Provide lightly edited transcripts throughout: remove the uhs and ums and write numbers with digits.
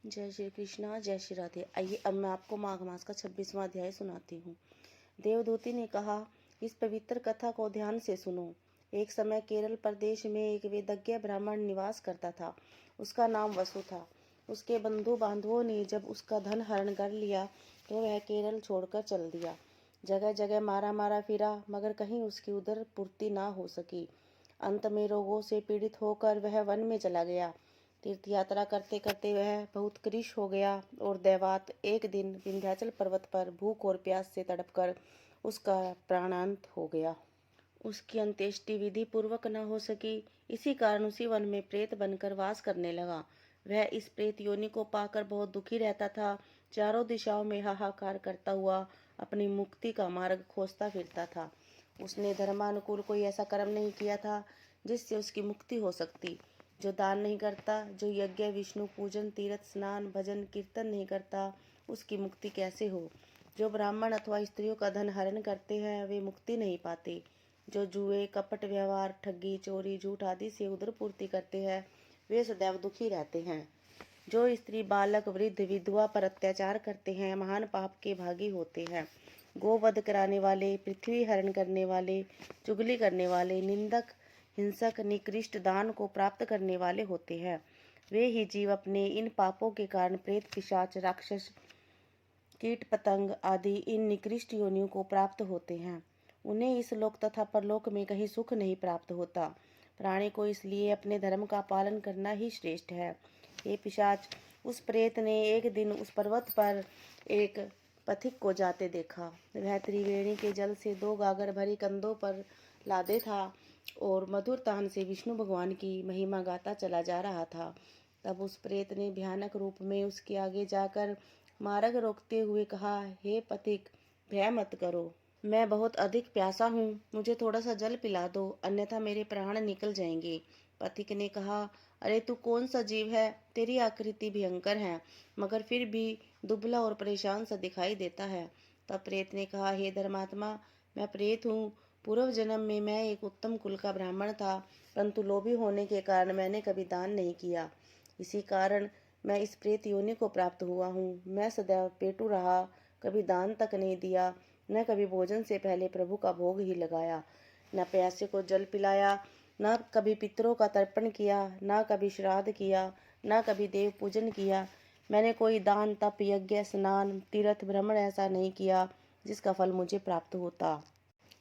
जय श्री कृष्णा, जय श्री राधे। आइए अब मैं आपको माघ मास का 26वां अध्याय सुनाती हूँ। देवदूती ने कहा, इस पवित्र कथा को ध्यान से सुनो। एक समय केरल प्रदेश में एक वेदज्ञ ब्राह्मण निवास करता था। उसका नाम वसु था। उसके बंधु बांधवों ने जब उसका धन हरण कर लिया तो वह केरल छोड़कर चल दिया। जगह जगह मारा मारा फिरा, मगर कहीं उसकी उदर पूर्ति ना हो सकी। अंत में रोगों से पीड़ित होकर वह वन में चला गया। तीर्थ यात्रा करते करते वह बहुत कृश हो गया और दैवात एक दिन विंध्याचल पर्वत पर भूख और प्यास से तड़पकर उसका प्राणांत हो गया। उसकी अंत्येष्टि विधि पूर्वक न हो सकी। इसी कारण उसी वन में प्रेत बनकर वास करने लगा। वह इस प्रेत योनि को पाकर बहुत दुखी रहता था। चारों दिशाओं में हाहाकार करता हुआ अपनी मुक्ति का मार्ग खोजता फिरता था। उसने धर्मानुकूल कोई ऐसा कर्म नहीं किया था जिससे उसकी मुक्ति हो सकती। जो दान नहीं करता, जो यज्ञ, विष्णु पूजन, तीर्थ स्नान, भजन कीर्तन नहीं करता, उसकी मुक्ति कैसे हो। जो ब्राह्मण अथवा स्त्रियों का धन हरण करते हैं वे मुक्ति नहीं पाते। जो जुए, कपट व्यवहार, ठगी, चोरी, झूठ आदि से उदर पूर्ति करते हैं वे सदैव दुखी रहते हैं। जो स्त्री, बालक, वृद्ध, विधवा पर अत्याचार करते हैं महान पाप के भागी होते हैं। गोवध कराने वाले, पृथ्वी हरण करने वाले, चुगली करने वाले, निंदक, हिंसक, निकृष्ट, दान को प्राप्त करने वाले होते हैं। वे ही जीव अपने इन पापों के कारण प्रेत, पिशाच, राक्षस, कीट पतंग आदि इन निकृष्ट योनियों को प्राप्त होते हैं। उन्हें इस लोक तथा परलोक में कहीं सुख नहीं प्राप्त होता। प्राणी को इसलिए अपने धर्म का पालन करना ही श्रेष्ठ है। हे पिशाच, उस प्रेत ने एक दिन उस पर्वत पर एक पथिक को जाते देखा। वह त्रिवेणी के जल से 2 गागर भरी कंधों पर लादे था और मधुर तान से विष्णु भगवान की महिमा गाता चला जा रहा था। तब उस प्रेत ने भयानक रूप में उसके आगे जाकर मार्ग रोकते हुए कहा, हे पथिक, भय मत करो। मैं बहुत अधिक प्यासा हूँ, मुझे थोड़ा सा जल पिला दो, अन्यथा मेरे प्राण निकल जाएंगे। पथिक ने कहा, अरे तू कौन सा जीव है? तेरी आकृति भयंकर है, मगर फिर भी दुबला और परेशान सा दिखाई देता है। तब प्रेत ने कहा, हे धर्मात्मा, मैं प्रेत हूँ। पूर्व जन्म में मैं एक उत्तम कुल का ब्राह्मण था, परंतु लोभी होने के कारण मैंने कभी दान नहीं किया। इसी कारण मैं इस प्रेत योनि को प्राप्त हुआ हूँ। मैं सदैव पेटू रहा, कभी दान तक नहीं दिया, न कभी भोजन से पहले प्रभु का भोग ही लगाया, न प्यासे को जल पिलाया, न कभी पितरों का तर्पण किया, न कभी श्राद्ध किया, न कभी देव पूजन किया। मैंने कोई दान, तप, यज्ञ, स्नान, तीर्थ, भ्रमण ऐसा नहीं किया जिसका फल मुझे प्राप्त होता।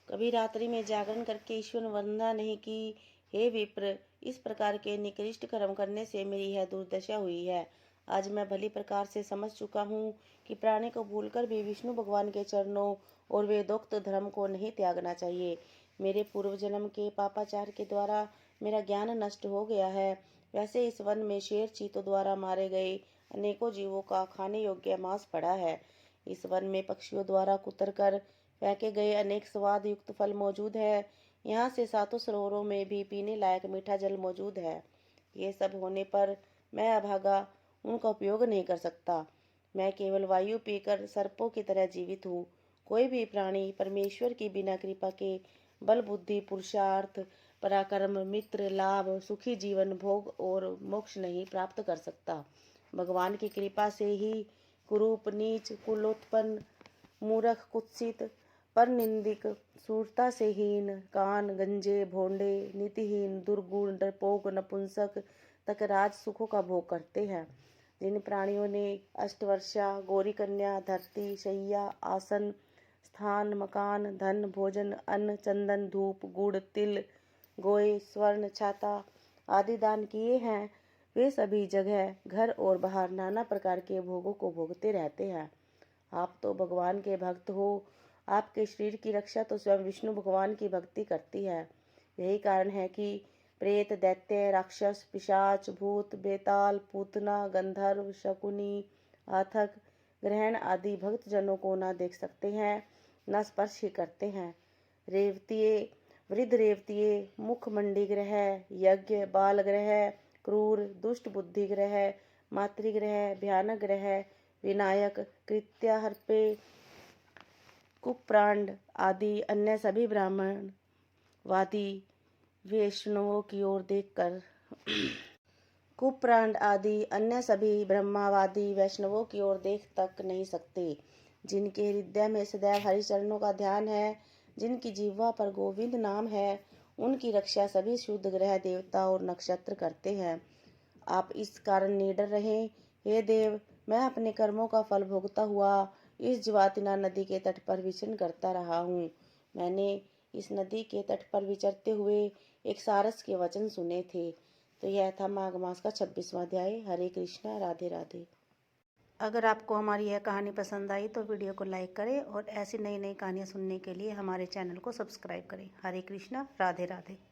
कभी रात्रि में जागरण करके ईश्वर वंदना नहीं की। हे विप्र, इस प्रकार के निकृष्ट कर्म करने से मेरी यह दुर्दशा हुई है। आज मैं भली प्रकार से समझ चुका हूँ कि प्राणी को भूलकर भी विष्णु भगवान के चरणों और वेदोक्त धर्म को नहीं त्यागना चाहिए। मेरे पूर्व जन्म के पापाचार के द्वारा मेरा ज्ञान नष्ट हो गया है। वैसे इस वन में शेर, चीतों द्वारा मारे गए अनेकों जीवों का खाने योग्य मांस पड़ा है। इस वन में पक्षियों द्वारा कुतर कर फेंके गए अनेक स्वाद युक्त फल मौजूद है। यहाँ से 7 सरोवरों में भी पीने लायक मीठा जल मौजूद है। ये सब होने पर मैं अभागा उनका उपयोग नहीं कर सकता। मैं केवल वायु पीकर सर्पों की तरह जीवित हूँ। कोई भी प्राणी परमेश्वर की बिना कृपा के बल, बुद्धि, पुरुषार्थ, पराक्रम, मित्र, लाभ, सुखी जीवन, भोग और मोक्ष नहीं प्राप्त कर सकता। भगवान की कृपा से ही कुरूप, नीच, कुलोत्पन्न, मूर्ख, कुत्सित, पर निंदिक, सूरता से हीन, कान, गंजे, भोंडे, नीतिहीन, दुर्गुण, डरपोक, नपुंसक तक राज सुखों का भोग करते हैं। जिन प्राणियों ने अष्टवर्षा, गौरी कन्या, धरती, शैया, आसन, स्थान, मकान, धन, भोजन, अन्न, चंदन, धूप, गुड़, तिल, गोए, स्वर्ण, छाता आदि दान किए हैं, वे सभी जगह घर और बाहर नाना प्रकार के भोगों को भोगते रहते हैं। आप तो भगवान के भक्त हो। आपके शरीर की रक्षा तो स्वयं विष्णु भगवान की भक्ति करती है। यही कारण है कि प्रेत, दैत्य, राक्षस, पिशाच, भूत, बेताल, पूतना, गंधर्व, शकुनी, आथक, ग्रहण आदि भक्त जनों को न देख सकते हैं, न स्पर्श ही करते हैं। रेवतीय, वृद्ध रेवतीय, मुखमंडी ग्रह, यज्ञ, बाल ग्रह, क्रूर, दुष्ट बुद्धि ग्रह, मातृग्रह, भयानक ग्रह, विनायक, कृत्या, हर्पे, कुप्रांड आदि अन्य सभी ब्राह्मणवादी वैष्णवों की ओर देखकर कुप्रांड आदि अन्य सभी ब्रह्मावादी वैष्णवों की ओर देख तक नहीं सकते। जिनके हृदय में सदैव हरिचरणों का ध्यान है, जिनकी जिह्वा पर गोविंद नाम है, उनकी रक्षा सभी शुद्ध ग्रह देवता और नक्षत्र करते हैं। आप इस कारण निडर रहें। हे देव, मैं अपने कर्मों का फल भोगता हुआ इस ज्वातिना नदी के तट पर विचरण करता रहा हूँ। मैंने इस नदी के तट पर विचरते हुए एक सारस के वचन सुने थे। तो यह था माघ मास का 26वां अध्याय। हरे कृष्णा, राधे राधे। अगर आपको हमारी यह कहानी पसंद आई तो वीडियो को लाइक करें और ऐसी नई नई कहानियाँ सुनने के लिए हमारे चैनल को सब्सक्राइब करें। हरे कृष्णा, राधे राधे।